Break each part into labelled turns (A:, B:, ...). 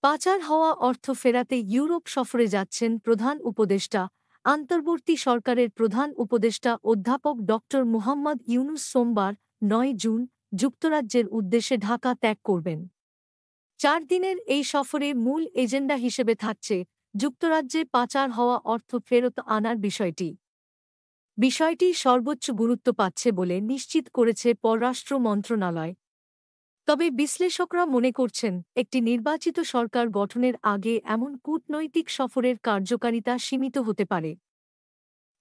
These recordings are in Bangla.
A: পাচার হওয়া অর্থ ফেরাতে ইউরোপ সফরে যাচ্ছেন প্রধান উপদেষ্টা। অন্তর্বর্তী সরকারের প্রধান উপদেষ্টা অধ্যাপক ড মুহাম্মদ ইউনূস সোমবার ৯ জুন যুক্তরাজ্যের উদ্দেশ্যে ঢাকা ত্যাগ করবেন। ৪ দিনের এই সফরে মূল এজেন্ডা হিসেবে থাকছে যুক্তরাজ্যে পাচার হওয়া অর্থ ফেরত আনার বিষয়টি সর্বোচ্চ গুরুত্ব পাচ্ছে বলে নিশ্চিত করেছে পররাষ্ট্র মন্ত্রণালয়। তবে বিশ্লেষকরা মনে করছেন, একটি নির্বাচিত সরকার গঠনের আগে এমন কূটনৈতিক সফরের কার্যকারিতা সীমিত হতে পারে।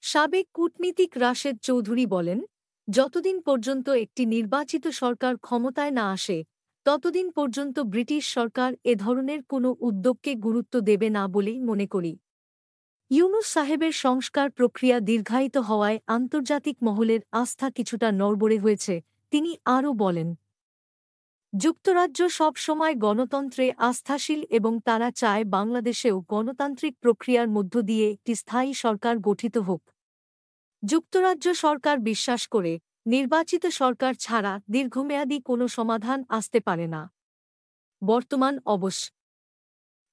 A: সাবেক কূটনীতিক রাশেদ চৌধুরী বলেন, যতদিন পর্যন্ত একটি নির্বাচিত সরকার ক্ষমতায় না আসে, ততদিন পর্যন্ত ব্রিটিশ সরকার এ ধরনের কোনো উদ্যোগকে গুরুত্ব দেবে না বলেই মনে করি। ইউনূস সাহেবের সংস্কার প্রক্রিয়া দীর্ঘায়িত হওয়ায় আন্তর্জাতিক মহলের আস্থা কিছুটা নড়বড়ে হয়েছে। তিনি আরও বলেন, যুক্তরাজ্য সব সময় গণতন্ত্রে আস্থাশীল এবং তারা চায় বাংলাদেশেও গণতান্ত্রিক প্রক্রিয়ার মধ্য দিয়ে একটি স্থায়ী সরকার গঠিত হোক। যুক্তরাজ্য সরকার বিশ্বাস করে, নির্বাচিত সরকার ছাড়া দীর্ঘমেয়াদী কোনো সমাধান আসতে পারে না।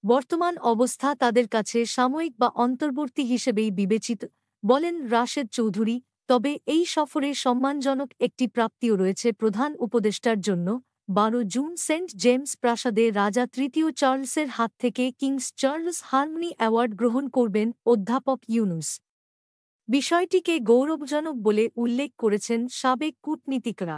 A: বর্তমান অবস্থা তাদের কাছে সাময়িক বা অন্তর্বর্তী হিসেবেই বিবেচিত, বলেন রাশেদ চৌধুরী। তবে এই সফরে সম্মানজনক একটি প্রাপ্তিও রয়েছে প্রধান উপদেষ্টার জন্য। ১২ জুন সেন্ট জেমস প্রাসাদে রাজা তৃতীয় চার্লসের হাত থেকে কিংস চার্লস হারমোনি অ্যাওয়ার্ড গ্রহণ করবেন অধ্যাপক ইউনূস। বিষয়টিকে গৌরবজনক বলে উল্লেখ করেছেন সাবেক কূটনীতিকরা।